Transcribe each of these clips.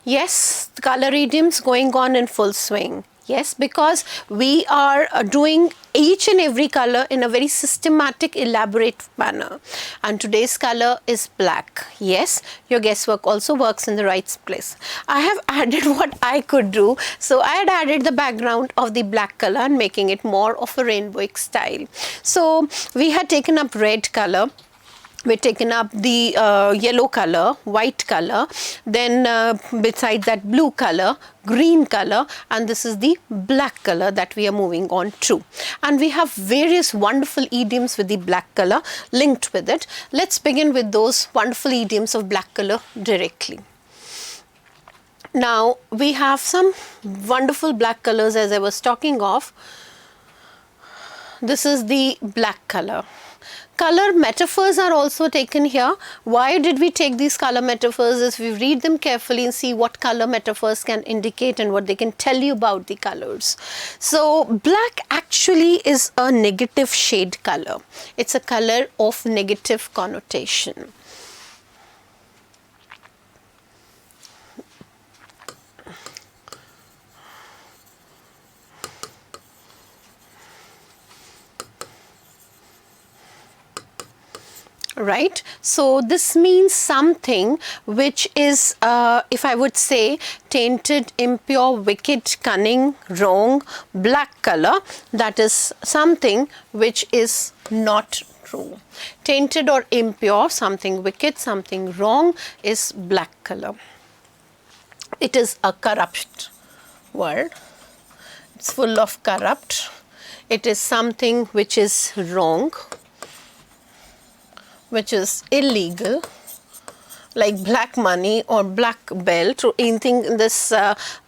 Yes, color idioms going on in full swing. Yes, because we are doing each and every color in a very systematic, elaborate manner. And today's color is black. Yes, your guesswork also works in the right place. I have added what I could do. So I had added the background of the black color and making it more of a rainbowic style. So we had taken up red color. We've taken up the yellow color, white color, then beside that blue color, green color, and this is the black color that we are moving on to. And we have various wonderful idioms with the black color linked with it. Let's begin with those wonderful idioms of black color directly. Now, we have some wonderful black colors as I was talking of. This is the black color. Color metaphors are also taken here. Why did we take these color metaphors? Is we read them carefully and see what color metaphors can indicate and what they can tell you about the colors. So black actually is a negative shade color. It's a color of negative connotation. Right, so this means something which is, if I would say, tainted, impure, wicked, cunning, wrong, black color. That is something which is not true. Tainted or impure, something wicked, something wrong is black color. It is a corrupt word. It's full of corrupt. It is something which is wrong, which is illegal, like black money or black belt or anything in this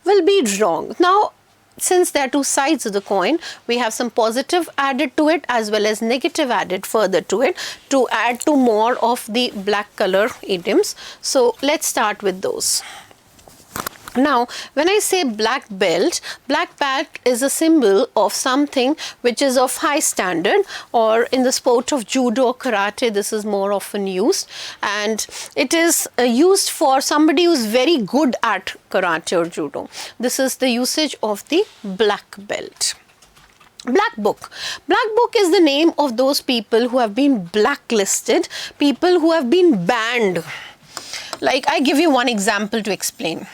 will be wrong. Now, since there are two sides of the coin, we have some positive added to it as well as negative added further to it to add to more of the black color idioms. So let's start with those. Now, when I say black belt is a symbol of something which is of high standard, or in the sport of judo or karate, this is more often used, and it is used for somebody who's very good at karate or judo. This is the usage of the black belt. Black book. Black book is the name of those people who have been blacklisted, people who have been banned. Like, I give you one example to explain.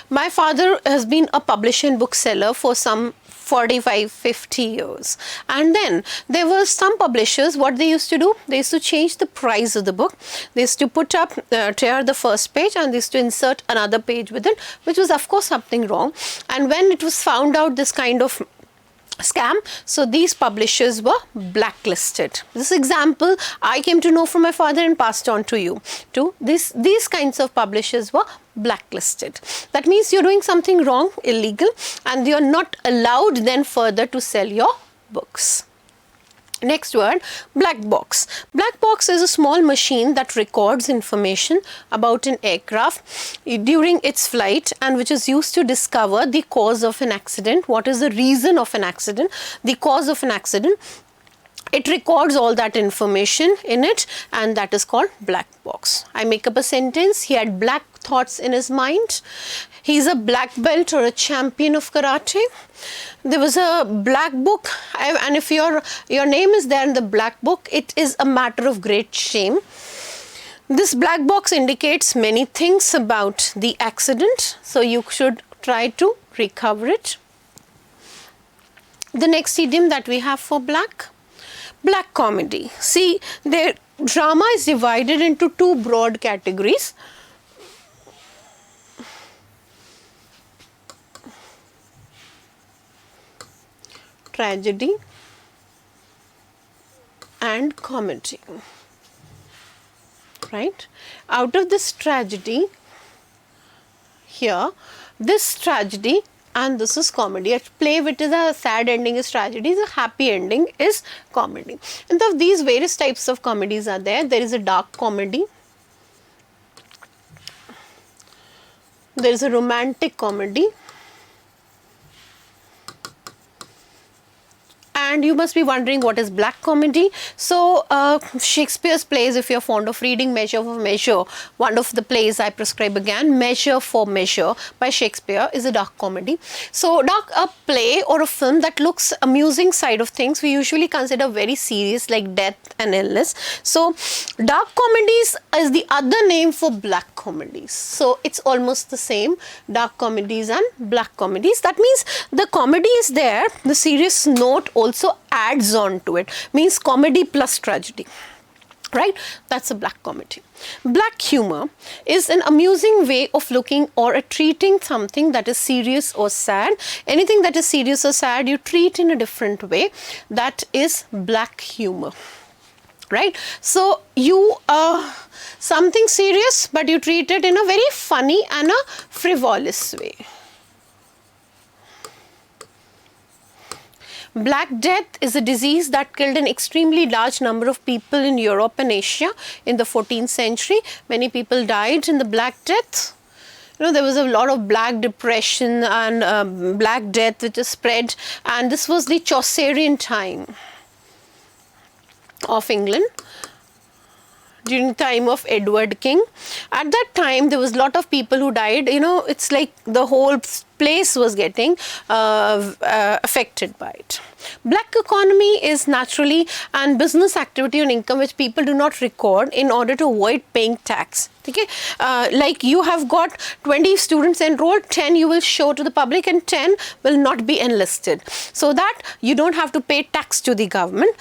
My father has been a publisher and bookseller for some 45-50 years, and then there were some publishers, what they used to do, they used to change the price of the book. They used to put up, tear the first page, and they used to insert another page with it, which was of course something wrong. And when it was found out this kind of scam, so these publishers were blacklisted. This example I came to know from my father and passed on to you too. These kinds of publishers were blacklisted. That means you're doing something wrong, illegal, and you're not allowed then further to sell your books. Next word, black box. Black box is a small machine that records information about an aircraft during its flight and which is used to discover the cause of an accident, what is the reason of an accident, the cause of an accident. It records all that information in it, and that is called black box. I make up a sentence, he had black thoughts in his mind. He's a black belt or a champion of karate. There was a black book, and if your name is there in the black book, it is a matter of great shame. This black box indicates many things about the accident, so you should try to recover it. The next idiom that we have for black comedy. See, their drama is divided into two broad categories. Tragedy and comedy, right? Out of this tragedy here, this tragedy and this is comedy. A play which is a sad ending is tragedy, a happy ending is comedy. And so these various types of comedies are there. There is a dark comedy, there is a romantic comedy, and you must be wondering what is black comedy. So Shakespeare's plays, if you're fond of reading Measure for Measure, one of the plays I prescribe again, Measure for Measure by Shakespeare, is a dark comedy. So a play or a film that looks amusing side of things, we usually consider very serious, like death and illness. So dark comedies is the other name for black comedies. So it's almost the same, dark comedies and black comedies. That means the comedy is there, the serious note also adds on to it, means comedy plus tragedy. Right? That's a black comedy. Black humor is an amusing way of looking or treating something that is serious or sad. Anything that is serious or sad, you treat in a different way. That is black humor. Right? So you something serious, but you treat it in a very funny and a frivolous way. Black Death is a disease that killed an extremely large number of people in Europe and Asia in the 14th century. Many people died in the Black Death. You know, there was a lot of Black Depression and Black Death which is spread, and this was the Chaucerian time of England, during the time of Edward King. At that time, there was a lot of people who died. You know, it's like the whole place was getting affected by it. Black economy is naturally and business activity on income which people do not record in order to avoid paying tax. Okay, like you have got 20 students enrolled, 10 you will show to the public and 10 will not be enlisted, so that you don't have to pay tax to the government.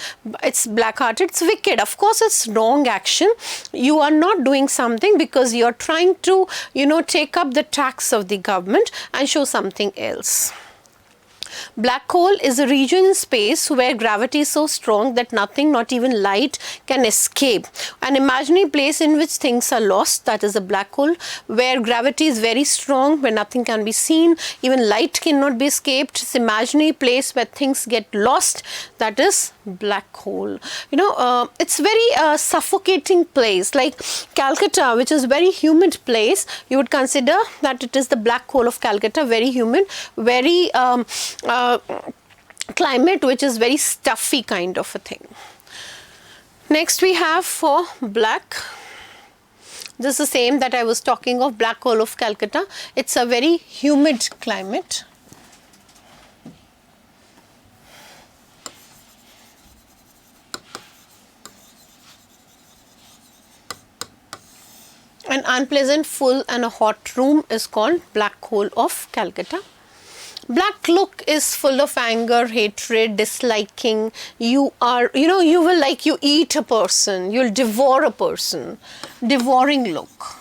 It's black-hearted, it's wicked. Of course, it's wrong action. You are not doing something because you are trying to, you know, take up the tax of the government and show something else. Black hole is a region in space where gravity is so strong that nothing, not even light, can escape. An imaginary place in which things are lost, that is a black hole, where gravity is very strong, where nothing can be seen, even light cannot be escaped. It's an imaginary place where things get lost, that is black hole. You know, it's very suffocating place, like Calcutta, which is very humid place. You would consider that it is the black hole of Calcutta, very humid, very climate which is very stuffy kind of a thing. Next we have for black, this is the same that I was talking of, black hole of Calcutta. It's a very humid climate. An unpleasant, full and a hot room is called black hole of Calcutta. Black look is full of anger, hatred, disliking. You are, you know, you will like, you eat a person, you'll devour a person. Devouring look.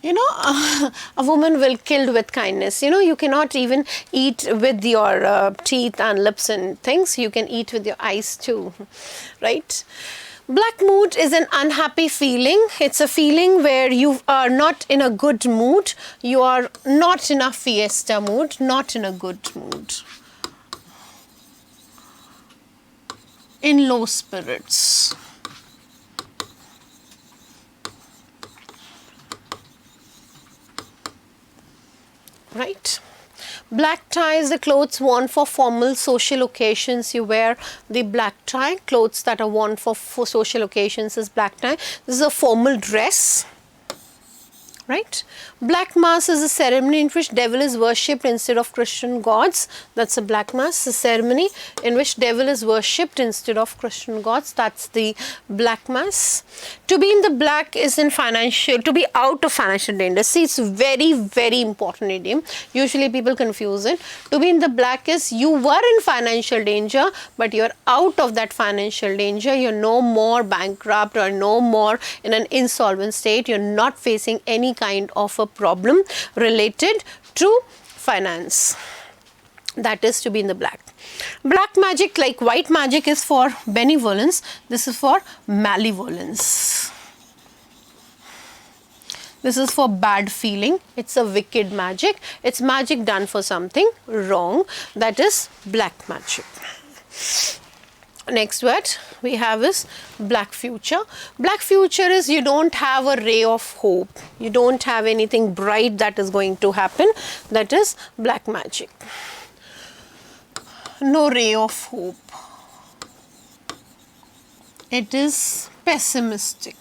You know, a woman will kill with kindness. You know, you cannot even eat with your teeth and lips and things. You can eat with your eyes too, right? Black mood is an unhappy feeling. It's a feeling where you are not in a good mood. You are not in a fiesta mood, not in a good mood. In low spirits. Right? Black tie is the clothes worn for formal social occasions. You wear the black tie. Clothes that are worn for social occasions is black tie. This is a formal dress. Right? Black mass is a ceremony in which devil is worshipped instead of Christian gods. That's a black mass, a ceremony in which devil is worshipped instead of Christian gods. That's the black mass. To be in the black is in financial, to be out of financial danger. See, it's very, very important idiom. Usually people confuse it. To be in the black is you were in financial danger, but you're out of that financial danger. You're no more bankrupt or no more in an insolvent state. You're not facing any kind of a problem related to finance. That is to be in the black. Black magic, like white magic, is for benevolence. This is for malevolence. This is for bad feeling. It's a wicked magic. It's magic done for something wrong. That is black magic. Next word we have is black future. Black future is you don't have a ray of hope. You don't have anything bright that is going to happen. That is black magic. no ray of hope. It is pessimistic.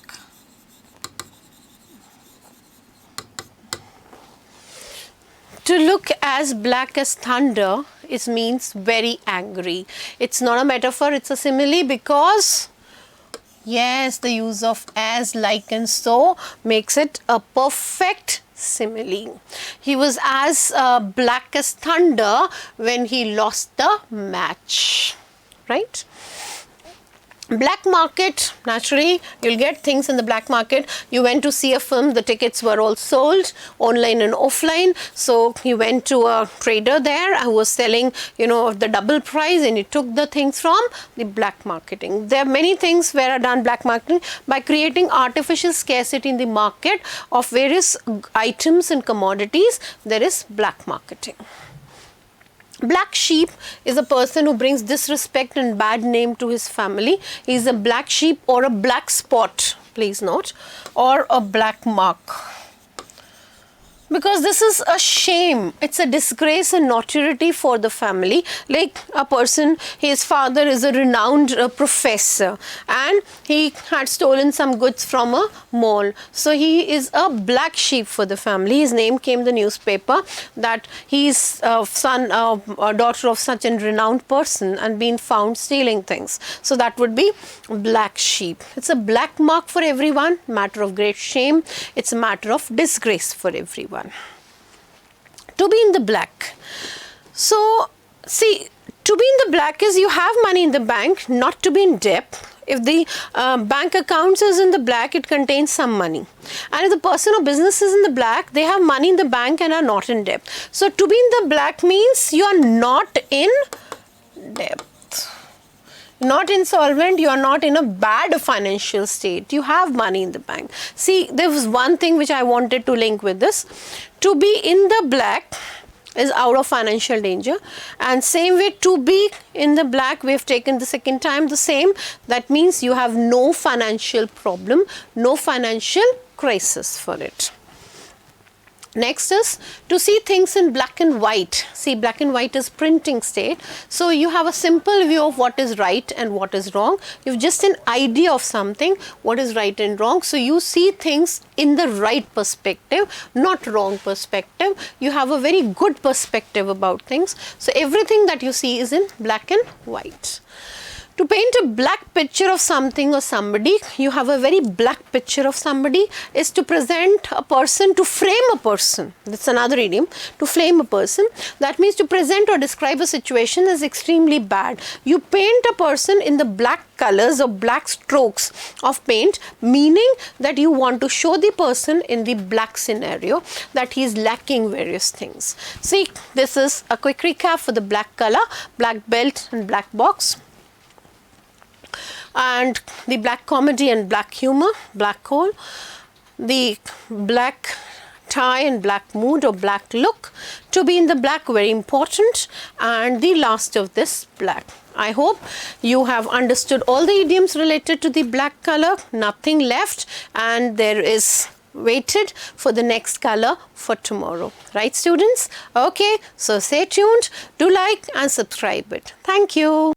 To look as black as thunder, it means very angry. It's not a metaphor, it's a simile, because yes, the use of as, like and so makes it a perfect simile. He was as black as thunder when he lost the match, right? Black market, naturally you'll get things in the black market. You went to see a film, the tickets were all sold online and offline, so you went to a trader there who was selling, you know, the double price, and you took the things from the black marketing. There are many things where are done black marketing by creating artificial scarcity in the market of various items and commodities. There is black marketing. Black sheep is a person who brings disrespect and bad name to his family. He is a black sheep or a black spot, please note, or a black mark. Because this is a shame, it's a disgrace and notoriety for the family. Like a person, his father is a renowned professor and he had stolen some goods from a mall. So he is a black sheep for the family. His name came in the newspaper that he's son or daughter of such a renowned person and been found stealing things. So that would be black sheep. It's a black mark for everyone, matter of great shame. It's a matter of disgrace for everyone. To be in the black. So, see, to be in the black is you have money in the bank, not to be in debt. If the bank accounts is in the black, it contains some money. And if the person or business is in the black, they have money in the bank and are not in debt. So, to be in the black means you are not in debt. Not insolvent, you are not in a bad financial state, you have money in the bank. See, there was one thing which I wanted to link with this. To be in the black is out of financial danger, and same way to be in the black, we have taken the second time the same. That means you have no financial problem, no financial crisis for it. Next is to see things in black and white. See, black and white is printing state. So you have a simple view of what is right and what is wrong. You have just an idea of something, what is right and wrong. So you see things in the right perspective, not wrong perspective. You have a very good perspective about things. So everything that you see is in black and white. To paint a black picture of something or somebody, you have a very black picture of somebody, is to present a person, to frame a person. That's another idiom, to frame a person. That means to present or describe a situation as extremely bad. You paint a person in the black colors or black strokes of paint, meaning that you want to show the person in the black scenario that he is lacking various things. See, this is a quick recap for the black color, black belt and black box. And the black comedy and black humor, black hole, the black tie and black mood or black look, to be in the black, very important, and the last of this, black. I hope you have understood all the idioms related to the black color, nothing left, and there is waited for the next color for tomorrow. Right, students? Okay, so stay tuned, do like and subscribe it. Thank you.